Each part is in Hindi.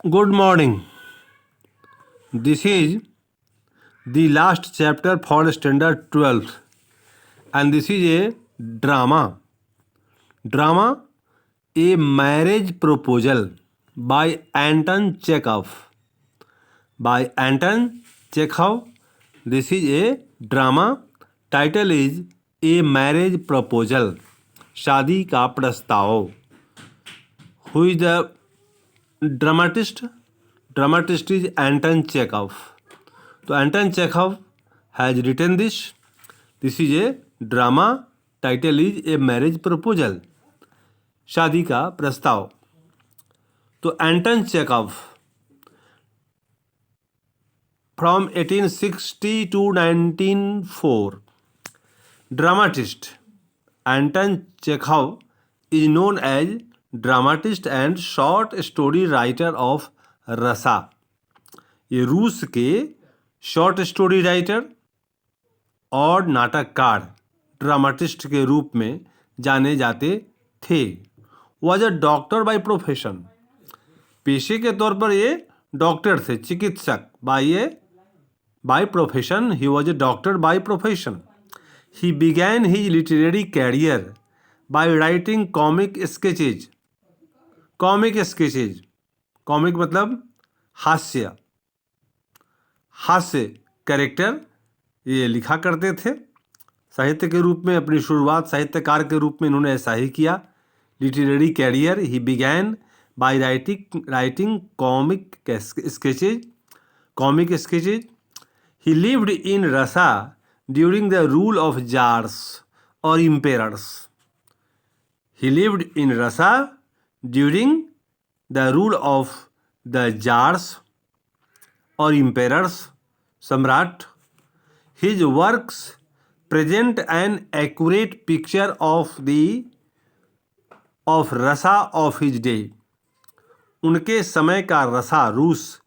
Good morning. This is the last chapter for standard 12th, and this is a drama. Drama, a marriage proposal by Anton Chekhov. By Anton Chekhov. This is a drama. Title is A Marriage Proposal. शादी का प्रस्ताव. Who is the dramatist? Dramatist is Anton Chekhov. So Anton Chekhov has written this. This is a drama. Title is A Marriage Proposal. शादी का प्रस्ताव. तो एंटन Chekhov from 1860 to 1904. Dramatist. Anton Chekhov is known as dramatist and short story writer of रसा. ये रूस के शॉर्ट स्टोरी राइटर और नाटककार ड्रामाटिस्ट के रूप में जाने जाते थे. Was a doctor by profession. पेशे के तौर पर ये डॉक्टर थे, चिकित्सक. By profession he was a doctor by profession. He began his literary career by writing comic sketches. Comic मतलब हास्य कैरेक्टर ये लिखा करते थे. साहित्य के रूप में अपनी शुरुआत साहित्यकार के रूप में इन्होंने ऐसा ही किया. Literary career he began by writing comic sketches. He lived in Russia during the rule of tsars और emperors. He lived in Russia during the rule of the tsars और इम्पेरर्स, सम्राट. His works present an accurate picture of Russia of his day. उनके समय का रसा रूस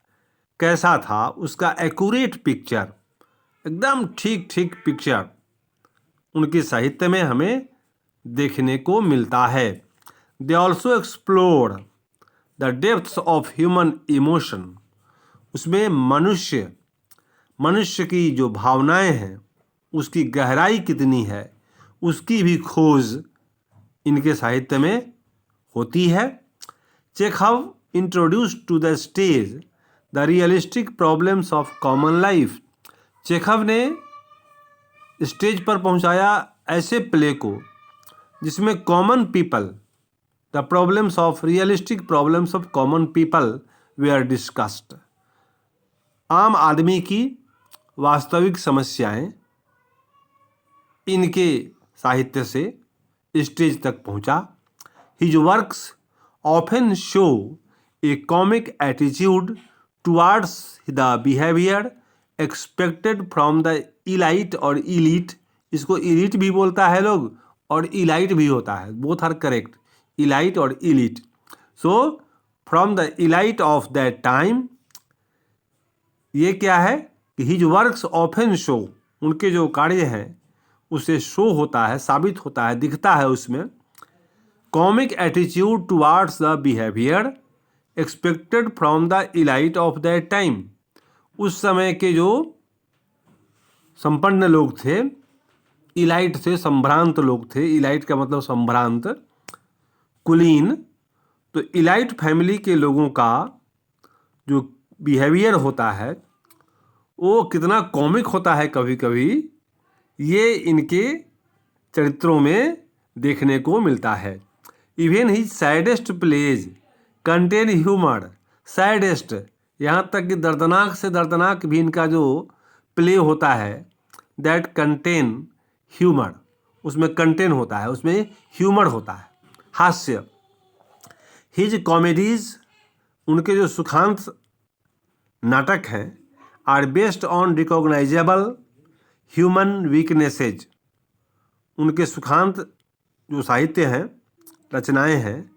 कैसा था उसका एक्यूरेट पिक्चर, एकदम ठीक पिक्चर उनके साहित्य में हमें देखने को मिलता है. They also explore the depths of human emotion. उसमें मनुष्य की जो भावनाएं हैं उसकी गहराई कितनी है उसकी भी खोज इनके साहित्य में होती है. Chekhov introduced to the stage the realistic problems of common life. Chekhov ने स्टेज पर पहुंचाया ऐसे प्ले को जिसमें common people the realistic problems of common people were discussed. आम आदमी की वास्तविक समस्याएं इनके साहित्य से स्टेज तक पहुंचा. His works often show A comic attitude towards the behaviour expected from the elite और इलीट. इसको इलीट भी बोलता है लोग और इलाइट भी होता है, बोथ आर करेक्ट, इलाइट और elite. So from the elite of that time. ये क्या है कि हिज वर्क्स ऑफन शो, उनके जो कार्य हैं उसे शो होता है, साबित होता है, दिखता है उसमें comic attitude towards the behaviour expected from the elite of that time. उस समय के जो संपन्न लोग थे, इलाइट थे, संभ्रांत लोग थे. इलाइट का मतलब संभ्रांत, कुलीन. तो इलाइट फैमिली के लोगों का जो बिहेवियर होता है वो कितना कॉमिक होता है कभी कभी, ये इनके चरित्रों में देखने को मिलता है. Even the saddest plays contain humour. Saddest यहाँ तक कि दर्दनाक से दर्दनाक भी इनका जो प्ले होता है दैट कंटेन ह्यूमर, उसमें कंटेन होता है, उसमें ह्यूमर होता है, हास्य. हिज कॉमेडीज, उनके जो सुखांत नाटक हैं are based on recognisable human weaknesses. उनके सुखांत जो साहित्य हैं, रचनाएं हैं,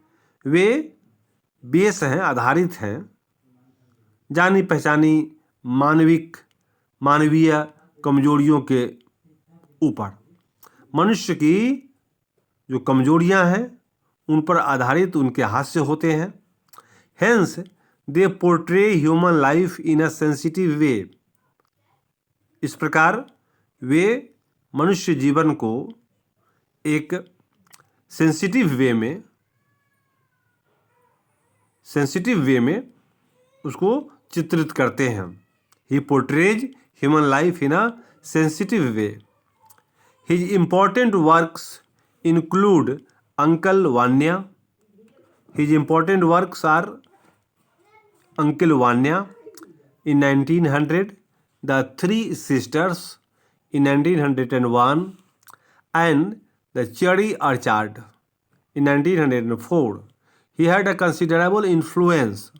वे बेस हैं, आधारित हैं जानी पहचानी मानवीय कमजोरियों के ऊपर. मनुष्य की जो कमजोरियां हैं उन पर आधारित उनके हास्य होते हैं. Hence they portray human life in a sensitive way. इस प्रकार वे मनुष्य जीवन को एक सेंसिटिव वे में उसको चित्रित करते हैं। He portrays human life in a sensitive way. His important works include Uncle Vanya. His important works are Uncle Vanya in 1900, The Three Sisters in 1901, and The Cherry Orchard in 1904. He had a considerable influence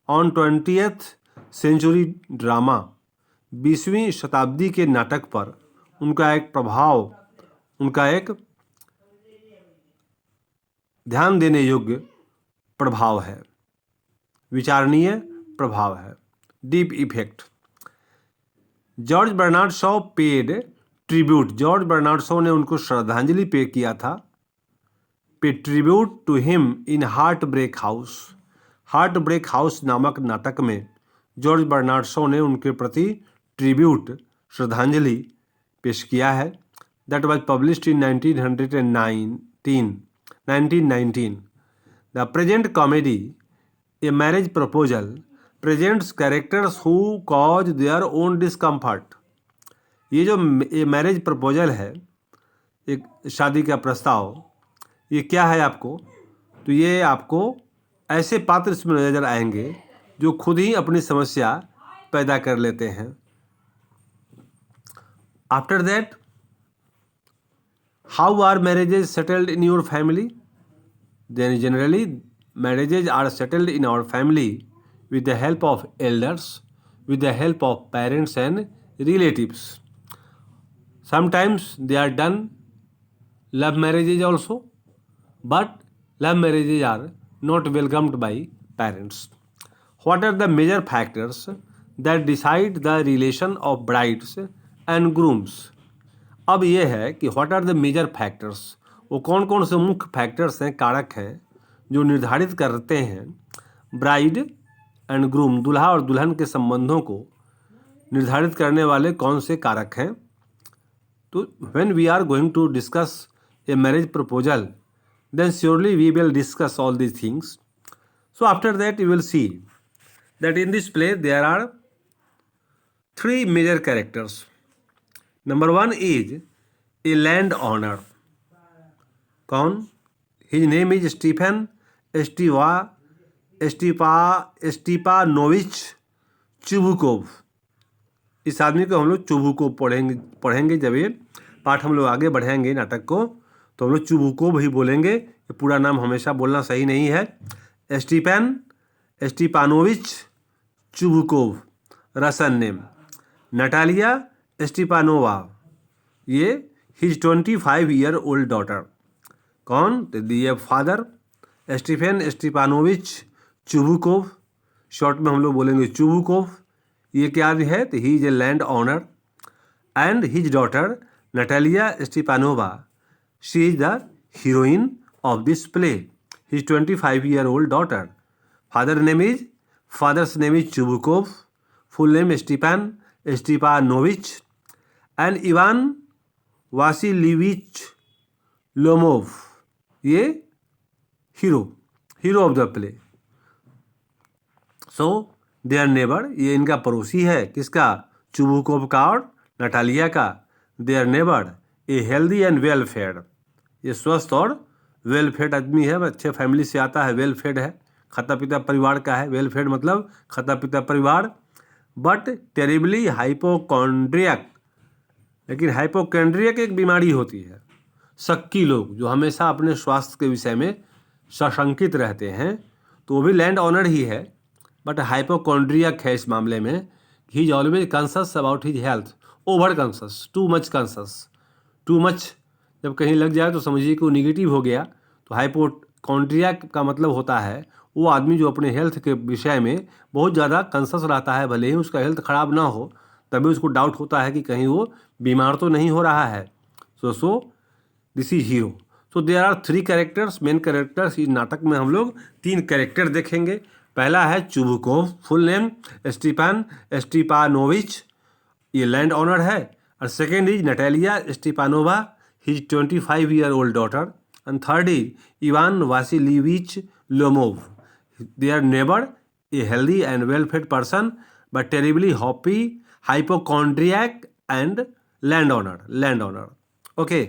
on 20th century drama. 20वीं शताब्दी के नाटक पर उनका एक प्रभाव, उनका एक ध्यान देने योग्य प्रभाव है, विचारणीय प्रभाव है, deep effect. George Bernard Shaw paid tribute. George Bernard Shaw ने उनको श्रद्धांजलि पे किया था, pay tribute to him in heartbreak house. Heartbreak house नामक नाटक में जॉर्ज बर्नार्ड शॉ ने उनके प्रति ट्रिब्यूट, श्रद्धांजलि पेश किया है। That was published in 1919। The present comedy A marriage proposal presents characters who cause their own discomfort. ये जो मैरिज प्रपोजल है, एक शादी का प्रस्ताव, ये क्या है आपको? तो ये आपको ऐसे पात्र इसमें नजर आएंगे जो खुद ही अपनी समस्या पैदा कर लेते हैं। After that, how are marriages settled in your family? Then generally marriages are settled in our family with the help of elders, with the help of parents and relatives. Sometimes they are done love marriages also, but love marriages are not welcomed by parents. What are the major factors that decide the relation of brides and grooms? अब ये है कि what are the major factors, वो कौन कौन से मुख्य फैक्टर्स हैं, कारक हैं जो निर्धारित करते हैं ब्राइड एंड ग्रूम, दूल्हा और दुल्हन के संबंधों को निर्धारित करने वाले कौन से कारक हैं? तो when we are going to discuss a marriage proposal, then surely we will discuss all these things. So after that you will see that in this play there are three major characters. Number one is a landowner. कौन? His name is Stephen Stepanovich Chubukov. इस आदमी को हम लोग चुबुकोव पढ़ेंगे जब ये पाठ हम लोग आगे बढ़ेंगे नाटक को, तो हम लोग चुबुकोव ही बोलेंगे. ये पूरा नाम हमेशा बोलना सही नहीं है. Stepanovich Chubukov Russian name. Natalia Stepanovna, ये हिज 25-year-old डॉटर. कौन? ये father Stephen Stepanovich Chubukov, short में हम लोग बोलेंगे चुबुकोव. ये क्या है? तो he is a landowner. And his daughter Natalia Stepanovna, she is the heroine of this play. His 25-year-old daughter. Father's name is Chubukov, full name Stephen Stepanovich, and Ivan Vasilievich Lomov, ये hero of the play. So their neighbour, ये इनका पड़ोसी है. किसका? चुबुकोव का और नटालिया का. Their neighbour a healthy and well fed, ये स्वस्थ और वेल फेड आदमी है, अच्छे फैमिली से आता है, वेल फेड है, खाता पिता परिवार का है. वेल फेड मतलब खाता पिता परिवार. बट टेरिबली हाइपोकॉन्ड्रियक, लेकिन हाइपोकॉन्ड्रियक एक बीमारी होती है. शक्की लोग जो हमेशा अपने स्वास्थ्य के विषय में सशंकित रहते हैं, तो वो भी लैंड ऑनर ही है, बट हाइपोकॉन्ड्रियक है इस मामले में. He is always conscious about his health. Over conscious, too much conscious. Too much जब कहीं लग जाए तो समझिए कि वो निगेटिव हो गया. तो हाइपोकॉन्ड्रियक का मतलब होता है वो आदमी जो अपने हेल्थ के विषय में बहुत ज़्यादा कॉन्शस रहता है. भले ही उसका हेल्थ खराब ना हो, तभी उसको डाउट होता है कि कहीं वो बीमार तो नहीं हो रहा है. So this is hero. So there are three characters, main characters. इस नाटक में हम लोग तीन कैरेक्टर देखेंगे. पहला है Chubukov, full name Stepan Stepanovich, ये लैंड ऑनर है। और second is Natalia Stepanovna, his 25-year-old daughter। And third is Ivan Vasilievich Lomov, their neighbour, a healthy and well fed person but terribly hoppy, hypochondriac and landowner. Okay,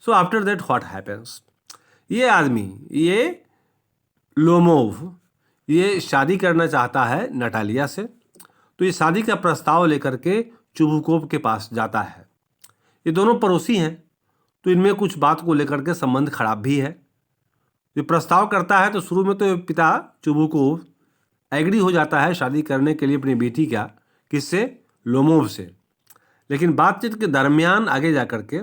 so after that what happens, ये आदमी, ये लोमोव, ये शादी करना चाहता है नटालिया से। तो ये शादी का प्रस्ताव लेकर के चुबुकोव के पास जाता है। ये दोनों पड़ोसी हैं, तो इनमें कुछ बात को लेकर के संबंध खराब भी है। ये प्रस्ताव करता है तो शुरू में तो पिता चुबुकोव एग्री हो जाता है शादी करने के लिए अपनी बेटी का, किससे, लोमोव से। लेकिन बातचीत के दरमियान आगे जा कर के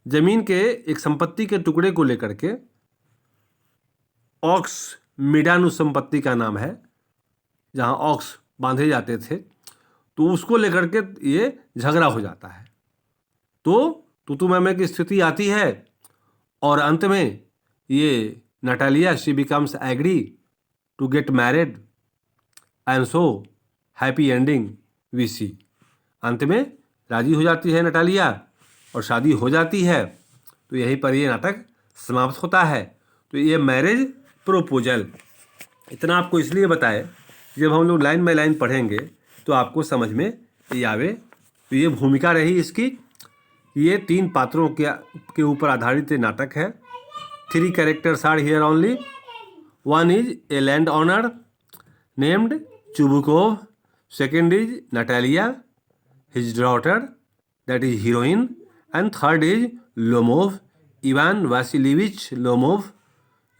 जमीन के एक संपत्ति के टुकड़े को लेकर के, ऑक्स मिडानु संपत्ति का नाम है, जहाँ ऑक्स बांधे जाते थे, तो उसको लेकर के ये झगड़ा हो जाता है। तो तू मैमे की स्थिति आती है और अंत में ये Natalia she becomes agree to get married and so happy ending we see. अंत में राजी हो जाती है नटालिया और शादी हो जाती है। तो यहीं पर ये नाटक समाप्त होता है। तो ये मैरिज प्रोपोजल, इतना आपको इसलिए बताए, जब हम लोग लाइन बाय लाइन पढ़ेंगे तो आपको समझ में ये आवे। तो ये भूमिका रही इसकी। ये 3 पात्रों के ऊपर आधारित नाटक है। 3 characters are here only. One is a landowner named Chubukov, second is Natalia his daughter that is heroine, and third is Lomov, Ivan Vasilievich Lomov,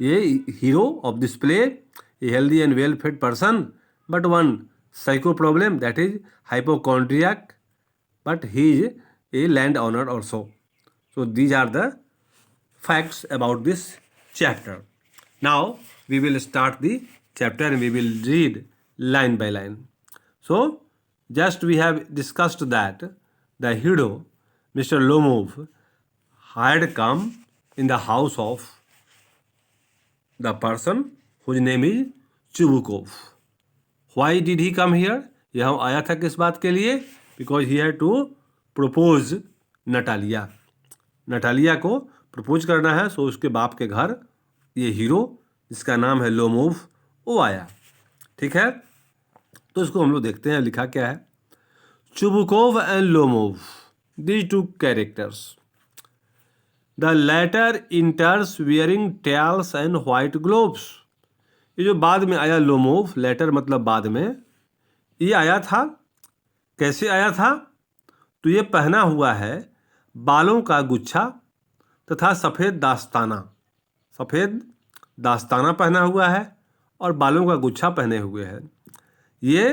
ये hero of this play, a healthy and well fed person but one psycho problem that is hypochondriac, but he is a landowner also. So these are the facts about this chapter. Now we will start the chapter and we will read line by line. So just we have discussed that the hero Mr. Lomov had come in the house of the person whose name is Chubukov. Why did he come here? यह आया था किस बात के लिए? Because he had to propose Natalia, Natalia को प्रपोज करना है। सो उसके बाप के घर ये हीरो जिसका नाम है लोमोव वो आया। ठीक है, तो इसको हम लोग देखते हैं लिखा क्या है। चुबुकोव एंड लोमोव, दीज 2 कैरेक्टर्स, the latter enters wearing tails and white gloves. ये जो बाद में आया लोमोव, लेटर मतलब बाद में, ये आया था। कैसे आया था? तो ये पहना हुआ है बालों का गुच्छा तथा सफ़ेद दास्ताना पहना हुआ है और बालों का गुच्छा पहने हुए है। ये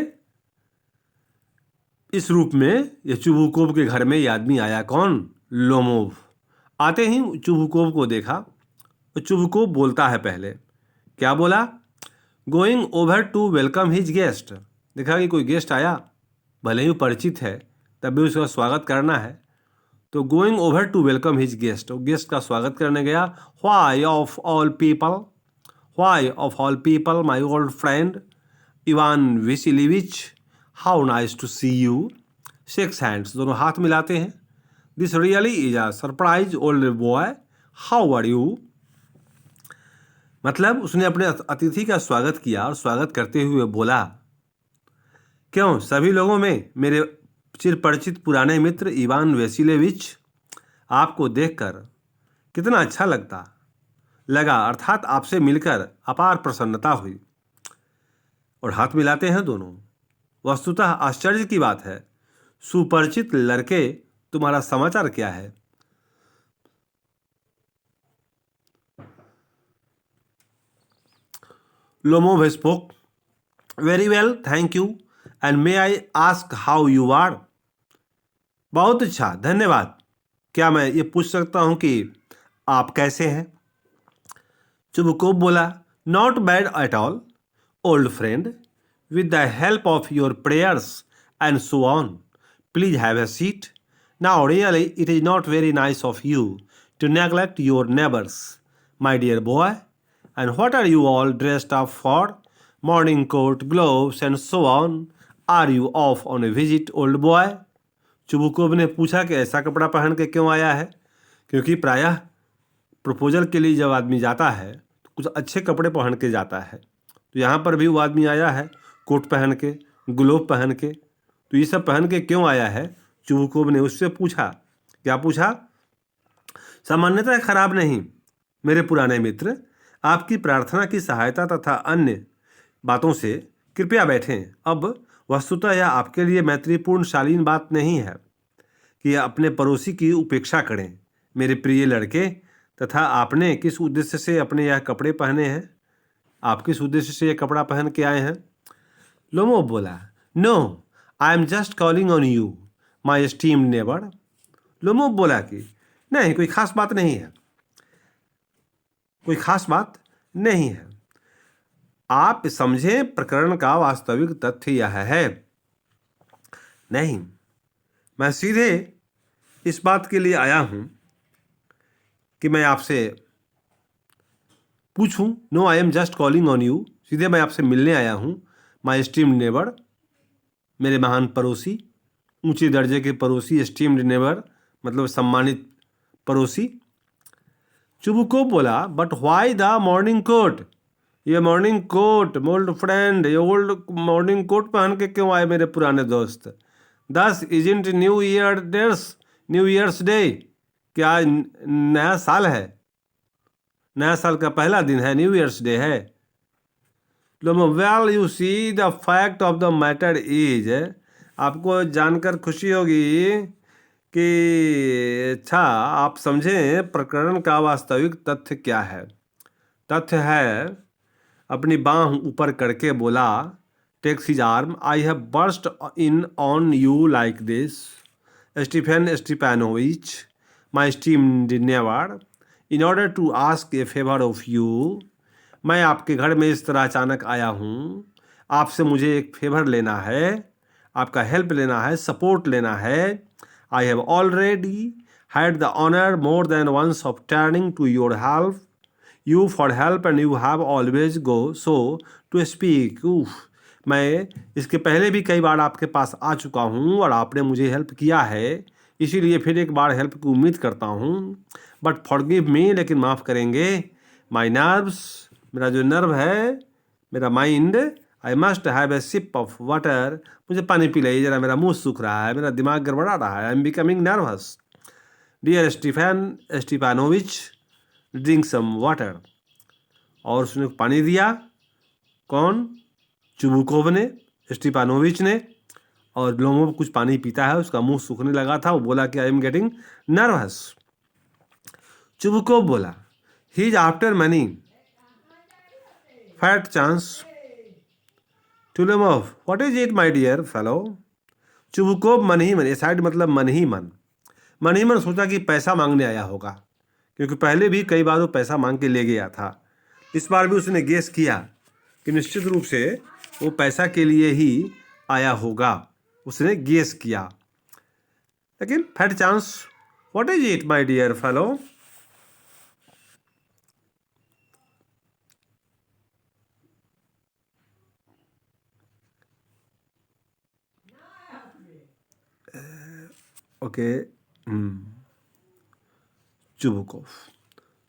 इस रूप में ये चुबुकोव के घर में ये आदमी आया। कौन? लोमोव। आते ही चुबुकोव को देखा तो चुबुकोव बोलता है पहले, क्या बोला? Going over to welcome his guest. देखा कि कोई गेस्ट आया, भले ही परिचित है तब भी उसका स्वागत करना है। तो going over to welcome his guest, वो गेस्ट का स्वागत करने गया। Why of all people my old friend Ivan Vasilievich, how nice to see you. Shakes hands, दोनों हाथ मिलाते हैं। This really is a surprise old boy, how are you. मतलब उसने अपने अतिथि का स्वागत किया और स्वागत करते हुए बोला, क्यों सभी लोगों में मेरे चिर परिचित पुराने मित्र इवान वासिलीविच, आपको देखकर कितना अच्छा लगा, अर्थात आपसे मिलकर अपार प्रसन्नता हुई। और हाथ मिलाते हैं दोनों। वस्तुतः आश्चर्य की बात है, सुपरिचित लड़के, तुम्हारा समाचार क्या है? Lomov spoke, very well thank you, and may I ask how you are. बहुत अच्छा, धन्यवाद। क्या मैं ये पूछ सकता हूँ कि आप कैसे हैं? चुबुकोव बोला, not bad at all old friend, with the help of your prayers and so on, please have a seat. Now really it is not very nice of you to neglect your neighbours, my dear boy, and what are you all dressed up for? morning coat, gloves and so on. Are you off on a visit, old boy? Chubukov ने पूछा कि ऐसा कपड़ा पहन के क्यों आया है, क्योंकि प्रायः प्रपोजल के लिए जब आदमी जाता है तो कुछ अच्छे कपड़े पहन के जाता है। तो यहाँ पर भी वो आदमी आया है कोट पहन के, ग्लोव पहन के, तो ये सब पहन के क्यों आया है? चुबुकोव ने उससे पूछा। क्या पूछा? सामान्यतः खराब नहीं मेरे पुराने मित्र, आपकी प्रार्थना की सहायता तथा अन्य बातों से कृपया बैठें। अब वस्तुतः यह आपके लिए मैत्रीपूर्ण शालीन बात नहीं है कि अपने पड़ोसी की उपेक्षा करें, मेरे प्रिय लड़के, तथा आपने किस उद्देश्य से अपने यह कपड़े पहने हैं? आप किस उद्देश्य से यह कपड़ा पहन के आए हैं? लोमोव बोला, no, I am just calling on you my esteemed neighbour. Lomov बोला कि नहीं, कोई खास बात नहीं है, कोई खास बात नहीं है। आप समझें, प्रकरण का वास्तविक तथ्य यह है। नहीं, मैं सीधे इस बात के लिए आया हूं कि मैं आपसे पूछूं। No, I am just calling on you, सीधे मैं आपसे मिलने आया हूं। माई एस्टीम्ड नेबर, मेरे महान पड़ोसी, ऊंचे दर्जे के पड़ोसी। एस्टीम्ड नेबर मतलब सम्मानित पड़ोसी। चुबुकोव बोला, but why the morning coat? ये मॉर्निंग कोट, ओल्ड फ्रेंड, ये ओल्ड मॉर्निंग कोट पहन के क्यों आए मेरे पुराने दोस्त? दस इजंट न्यू ईयर्स डे? क्या आज नया साल है? नया साल का पहला दिन है, न्यू ईयर्स डे है। Well you see the fact of the matter is, आपको जानकर खुशी होगी कि अच्छा आप समझें प्रकरण का वास्तविक तथ्य क्या है। तथ्य है, अपनी बाँह ऊपर करके बोला, takes his arm, I have burst in on you like this, Stephen Stefanovich, my esteemed neighbour, in order to ask a favour of you. मैं आपके घर में इस तरह अचानक आया हूँ, आपसे मुझे एक फेवर लेना है, आपका हेल्प लेना है, सपोर्ट लेना है। I have already had the honor more than once of turning to you for help and you have always go so to speak. मैं इसके पहले भी कई बार आपके पास आ चुका हूँ और आपने मुझे हेल्प किया है, इसीलिए फिर एक बार हेल्प की उम्मीद करता हूँ। बट फॉरगिव मी, लेकिन माफ़ करेंगे। माई नर्व्स, मेरा जो नर्व है, मेरा mind, I must have a sip of water, मुझे पानी पी लीजिए जरा, मेरा मुंह सूख रहा है, मेरा दिमाग गड़बड़ा रहा है। I am becoming nervous. Dear Stefanovich, drink some water. और उसने पानी दिया। कौन? चुबुकोव ने, स्टीफानोविच ने। और लोमोव कुछ पानी पीता है, उसका मुंह सूखने लगा था, वो बोला कि I am getting nervous. Chubukov बोला, he is after money, fat chance. To Lomov, what is it, my dear fellow? Chubukov मन ही मन, साइड मतलब मन ही मन सोचा कि पैसा मांगने आया होगा, क्योंकि पहले भी कई बार वो पैसा मांग के ले गया था। इस बार भी उसने गेस किया कि निश्चित रूप से वो पैसा के लिए ही आया होगा, उसने गेस किया। लेकिन fat chance, what is it my dear fellow? Okay. Chubukov.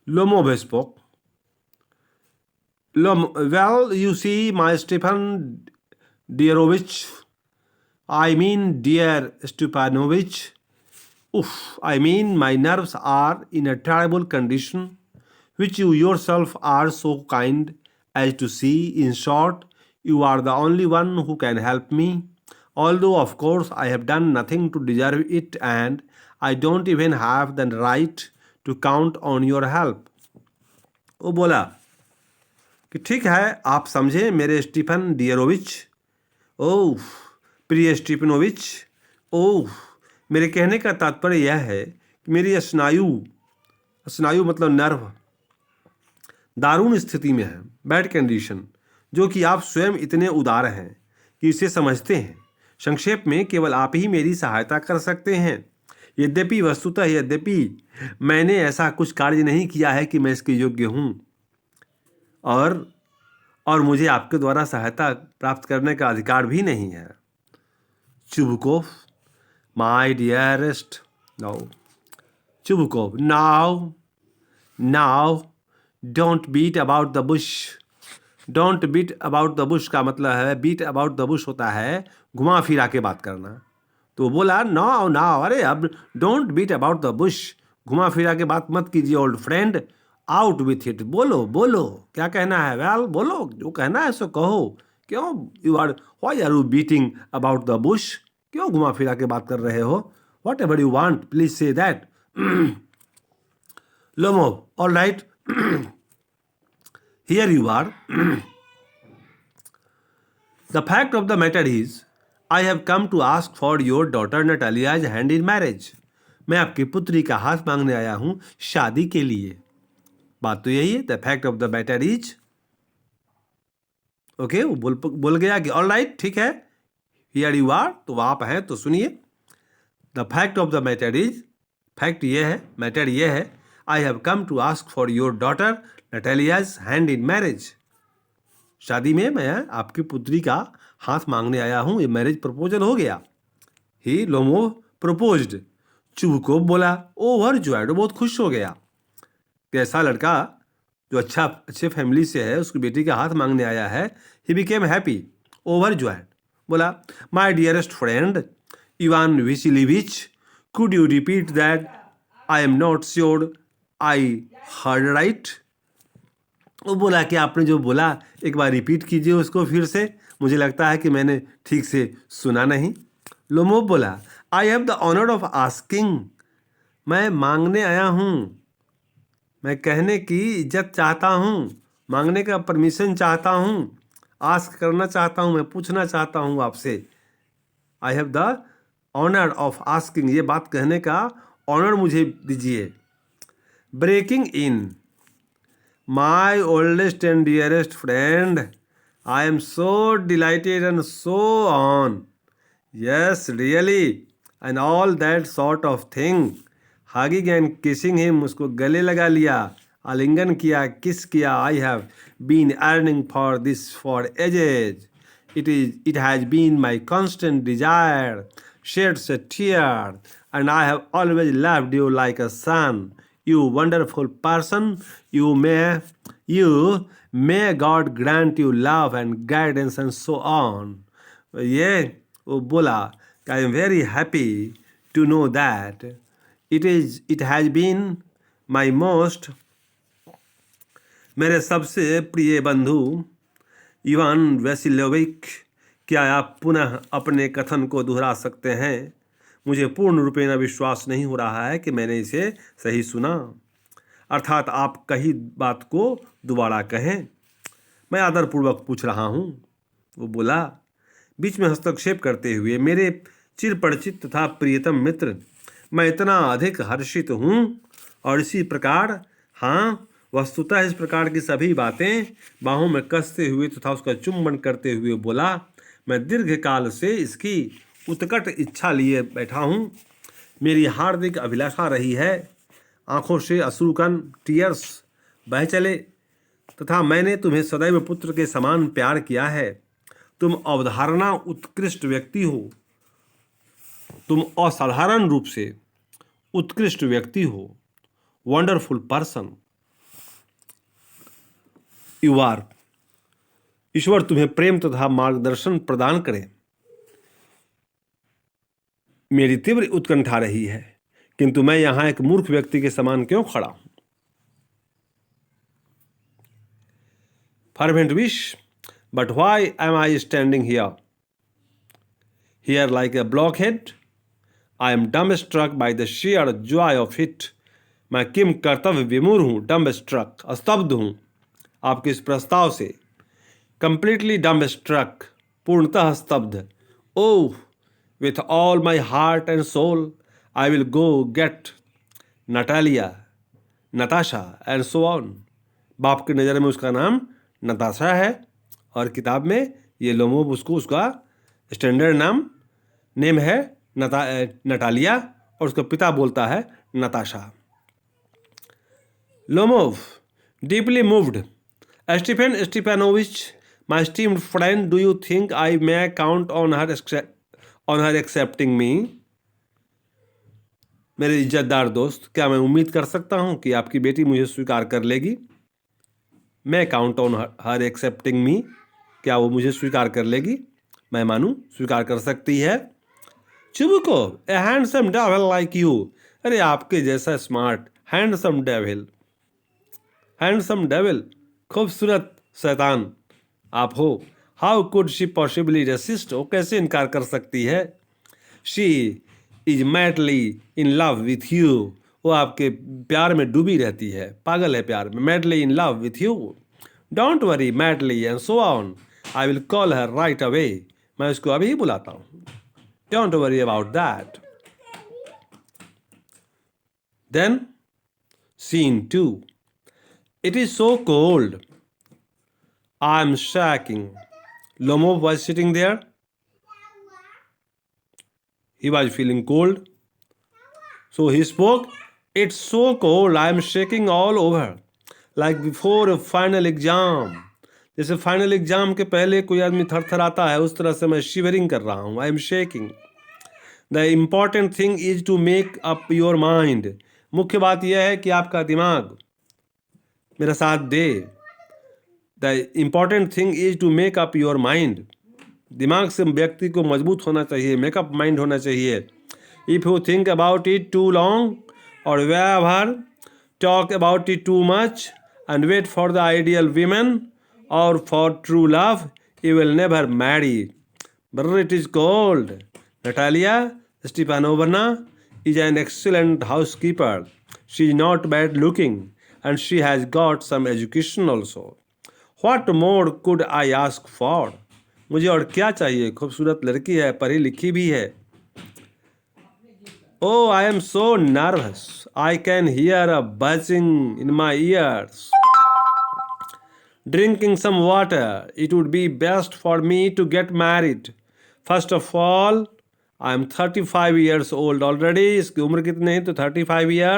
Lomov spoke. Well, you see, my Stefan Dearovich, I mean, dear Stepanovich, I mean, my nerves are in a terrible condition, which you yourself are so kind as to see. In short, you are the only one who can help me. Although, of course, I have done nothing to deserve it, and I don't even have the right to count on your help. वो बोला कि ठीक है, आप समझे मेरे स्टीफन डियरोविच, ओह प्रिय स्टीफनोविच, ओह मेरे कहने का तात्पर्य यह है कि मेरी स्नायु मतलब नर्व दारुण स्थिति में है, बैड कंडीशन, जो कि आप स्वयं इतने उदार हैं कि इसे समझते हैं। संक्षेप में केवल आप ही मेरी सहायता कर सकते हैं। यद्यपि मैंने ऐसा कुछ कार्य नहीं किया है कि मैं इसके योग्य हूँ, और मुझे आपके द्वारा सहायता प्राप्त करने का अधिकार भी नहीं है। Chubukov, my dearest, no. Chubukov, now don't beat about the bush. Don't beat about the bush का मतलब है, बीट अबाउट द बुश होता है घुमा फिरा के बात करना। तो बोला नाउ नाउ, अरे अब don't beat about the bush, घुमा फिरा के बात मत कीजिए old friend, out with it, बोलो बोलो क्या कहना है, वेल बोलो, जो कहना है सो कहो। क्यों why are you beating about the bush, क्यों घुमा फिरा के बात कर रहे हो, whatever you want please say that. Lomov, all right, here you are. The fact of the matter is, I have come to ask for your daughter Natalia's hand in marriage. मैं आपकी पुत्री का हाथ मांगने आया हूं शादी के लिए। बात तो यही है। The fact of the matter is, okay, वो बोल गया कि ऑल राइट, ठीक है, here you are, तो आप हैं तो सुनिए। The fact of the matter is, fact ये है, मैटर ये है, I have come to ask for your daughter Natalia's hand in marriage. शादी में मैं आपकी पुत्री का हाथ मांगने आया हूं, ये मैरिज प्रपोजल हो गया। ही लोमो प्रपोज्ड। चुबुकोव बोला ओवरजॉयड, बहुत खुश हो गया कि ऐसा लड़का जो अच्छे फैमिली से है उसकी बेटी का हाथ मांगने आया है। He became happy, overjoyed. बोला my dearest friend Ivan Vasilievich, could you repeat that, I am not sure I heard right. वो बोला कि आपने जो बोला एक बार रिपीट कीजिए उसको फिर से, मुझे लगता है कि मैंने ठीक से सुना नहीं। लोमोव बोला I have the honour of asking, मैं मांगने आया हूँ, मैं कहने की इज्जत चाहता हूँ, मांगने का परमिशन चाहता हूँ, आस्क करना चाहता हूँ, मैं पूछना चाहता हूँ आपसे। I have the honour of asking, ये बात कहने का ऑनर मुझे दीजिए। Breaking in, my oldest and dearest friend, I am so delighted and so on, yes really and all that sort of thing. Hugging and kissing him, उसको गले लगा लिया, आलिंगन किया, किस किया। I have been yearning for this for ages, it has been my constant desire, sheds a tear, and I have always loved you like a son. You wonderful person, you may God grant you love and guidance and so on. ये वो बोला I am very happy to know that it has been my most, मेरे सबसे प्रिय बंधु इवान वेसिलोविक, क्या आप पुनः अपने कथन को दोहरा सकते हैं? मुझे पूर्ण रूपेण विश्वास नहीं हो रहा है कि मैंने इसे सही सुना। अर्थात आप कही बात को दोबारा कहें, मैं आदरपूर्वक पूछ रहा हूँ। वो बोला बीच में हस्तक्षेप करते हुए, मेरे चिरपरिचित तथा प्रियतम मित्र, मैं इतना अधिक हर्षित हूँ और इसी प्रकार, हाँ वस्तुतः इस प्रकार की सभी बातें बाहों में कसते हुए तथा उसका चुम्बन करते हुए बोला, मैं दीर्घ काल से इसकी उत्कट इच्छा लिए बैठा हूँ, मेरी हार्दिक अभिलाषा रही है। आंखों से अश्रुकण टीयर्स बह चले, तथा मैंने तुम्हें सदैव पुत्र के समान प्यार किया है। तुम अवधारणा उत्कृष्ट व्यक्ति हो, तुम असाधारण रूप से उत्कृष्ट व्यक्ति हो, वंडरफुल पर्सन यू आर। ईश्वर तुम्हें प्रेम तथा मार्गदर्शन प्रदान करे। मेरी तीव्र उत्कंठा रही है, किंतु मैं यहां एक मूर्ख व्यक्ति के समान क्यों खड़ा हूं? Fervent wish, but why am I standing here? Here like a blockhead? I am dumbstruck by the sheer joy of it. मैं किम कर्तव्य विमूढ़ हूं, dumbstruck, स्तब्ध हूं आपके इस प्रस्ताव से। Completely dumbstruck, पूर्णतः स्तब्ध। Oh, with all my heart and soul, I will go get Natalia, Natasha and so on. बाप की नज़र में उसका नाम नताशा है और किताब में ये लोमोव उसका स्टैंडर्ड नेम है नटालिया, और उसका पिता बोलता है Natasha. Lomov, deeply moved, Stephen Stepanovich my esteemed friend, do you think I may count on her accepting me? मेरे इज्जतदार दोस्त, क्या मैं उम्मीद कर सकता हूं कि आपकी बेटी मुझे स्वीकार कर लेगी? मैं काउंट ऑन हर एक्सेप्टिंग मी, क्या वो मुझे स्वीकार कर लेगी? मैं मानूं स्वीकार कर सकती है? Chubukov, a handsome devil like you. अरे आपके जैसा smart handsome devil, handsome devil, खूबसूरत शैतान आप हो। How could she possibly resist, वो कैसे इनकार कर सकती है? She is madly in love with you, वो आपके प्यार में डूबी रहती है, पागल है प्यार में। Madly in love with you, don't worry madly and so on, I will call her right away, मैं उसको अभी ही बुलाता हूँ, don't worry about that. Then scene 2, it is so cold, I am shaking. Lomov was sitting there. He was feeling cold. So he spoke, it's so cold, I am shaking all over. Like before a final exam. जैसे फाइनल एग्जाम के पहले कोई आदमी थरथराता है, उस तरह से मैं शिवरिंग कर रहा हूँ। I am shaking. The important thing is to make up your mind. मुख्य बात यह है कि आपका दिमाग मेरा साथ दे। The important thing is to make up your mind. दिमाग से व्यक्ति को मजबूत होना चाहिए, मेकअप माइंड होना चाहिए। If you think about it too long और waver talk about it too much and wait for the ideal women और for true love, you will never marry. Brother, it is cold. Natalia Stepanovna is an excellent housekeeper. She is not bad looking and she has got some education also. What more could I ask for? मुझे और क्या चाहिए? खूबसूरत लड़की है, पढ़ी लिखी भी है। Oh, I am so nervous. I can hear a buzzing in my ears. Drinking some water. It would be best for me to get married. First of all, I am 35 years old already. इसकी उम्र कितनी है? तो 35 year.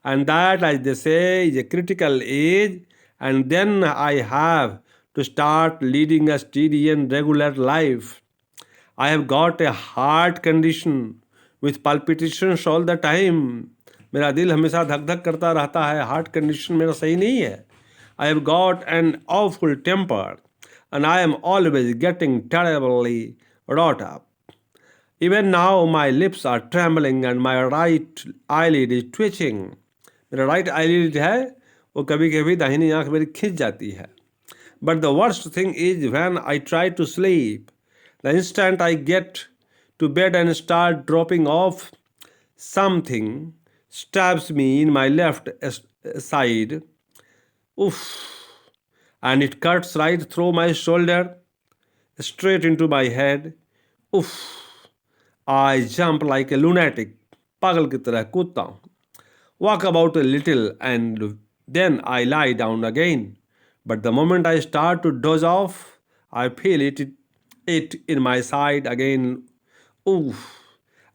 And that, as they say, is a critical age. And then I have to start leading a steady and regular life. I have got a heart condition with palpitations all the time. मेरा दिल हमेशा धक धक करता रहता है, हार्ट कंडीशन मेरा सही नहीं है। I have got an awful temper and I am always getting terribly wrought up. Even now my lips are trembling and my right eyelid is twitching. मेरा right eyelid है वो कभी कभी दाहिनी आंख मेरी खिंच जाती है। But the worst thing is when I try to sleep, the instant I get to bed and start dropping off, something stabs me in my left side. Oof. And it cuts right through my shoulder, straight into my head. Oof. I jump like a lunatic. पागल की तरह कूदता हूँ. Walk about a little and then I lie down again. But the moment I start to doze off, I feel it in my side again. Oof.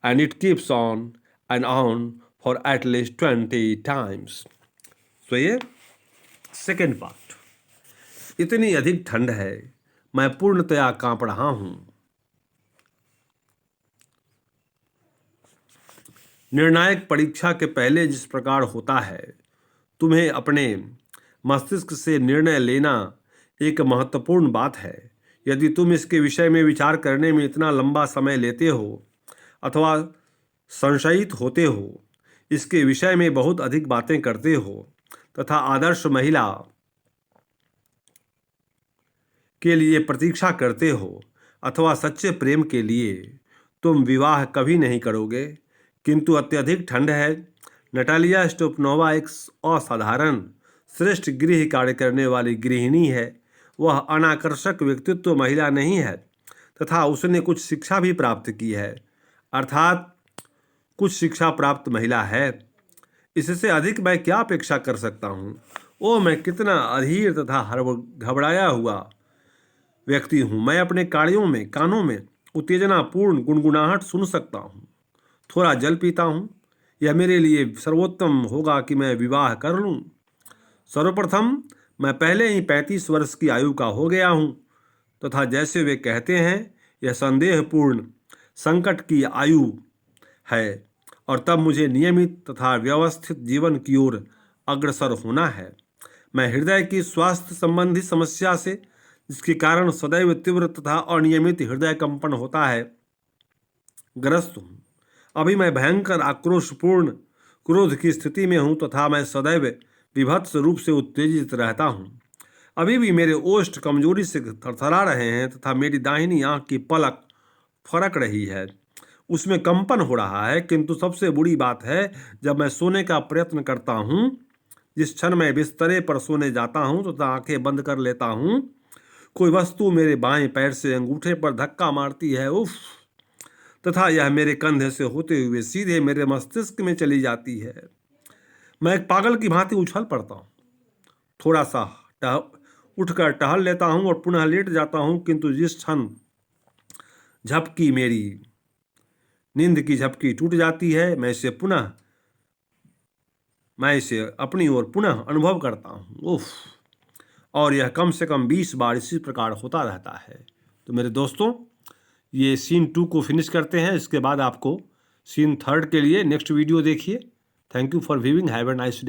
And it keeps on and on for at least 20 times. So ये सेकेंड पार्ट। इतनी अधिक ठंड है, मैं पूर्णतया कांप रहा हूं। निर्णायक परीक्षा के पहले जिस प्रकार होता है, तुम्हें अपने मस्तिष्क से निर्णय लेना एक महत्वपूर्ण बात है। यदि तुम इसके विषय में विचार करने में इतना लंबा समय लेते हो अथवा संशयित होते हो, इसके विषय में बहुत अधिक बातें करते हो तथा आदर्श महिला के लिए प्रतीक्षा करते हो अथवा सच्चे प्रेम के लिए तुम विवाह कभी नहीं करोगे। किंतु अत्यधिक ठंड है। नटालिया स्टोपनोवा एक असाधारण श्रेष्ठ गृह कार्य करने वाली गृहिणी है। वह अनाकर्षक व्यक्तित्व महिला नहीं है तथा उसने कुछ शिक्षा भी प्राप्त की है, अर्थात कुछ शिक्षा प्राप्त महिला है। इससे अधिक मैं क्या अपेक्षा कर सकता हूँ? ओ, मैं कितना अधीर तथा घबराया हुआ व्यक्ति हूँ। मैं अपने कानों में उत्तेजनापूर्ण गुनगुनाहट सुन सकता हूँ। थोड़ा जल पीता हूँ। यह मेरे लिए सर्वोत्तम होगा कि मैं विवाह कर लूँ। सर्वप्रथम मैं पहले ही 35 वर्ष की आयु का हो गया हूँ तथा जैसे वे कहते हैं यह संदेहपूर्ण संकट की आयु है और तब मुझे नियमित तथा व्यवस्थित जीवन की ओर अग्रसर होना है। मैं हृदय की स्वास्थ्य संबंधी समस्या से, जिसके कारण सदैव तीव्र तथा अनियमित हृदय कंपन होता है, ग्रस्त हूँ। अभी मैं भयंकर आक्रोशपूर्ण क्रोध की स्थिति में हूँ तथा मैं सदैव विभत्स रूप से उत्तेजित रहता हूँ। अभी भी मेरे ओष्ठ कमजोरी से थरथरा रहे हैं तथा मेरी दाहिनी आंख की पलक फरक रही है, उसमें कंपन हो रहा है। किंतु सबसे बुरी बात है, जब मैं सोने का प्रयत्न करता हूँ, जिस क्षण मैं बिस्तरे पर सोने जाता हूँ तथा आंखें बंद कर लेता हूँ, कोई वस्तु मेरे बाएं पैर से अंगूठे पर धक्का मारती है, उफ, तथा यह मेरे कंधे से होते हुए सीधे मेरे मस्तिष्क में चली जाती है। मैं एक पागल की भांति उछल पड़ता हूँ, थोड़ा सा उठकर टहल लेता हूँ और पुनः लेट जाता हूँ। किंतु जिस क्षण झपकी मेरी नींद की झपकी टूट जाती है, मैं इसे अपनी ओर पुनः अनुभव करता हूँ, उफ। और यह कम से कम 20 बार इसी प्रकार होता रहता है। तो मेरे दोस्तों, ये सीन 2 को फिनिश करते हैं। इसके बाद आपको सीन 3 के लिए नेक्स्ट वीडियो देखिए। Thank you for viewing. Have a nice day.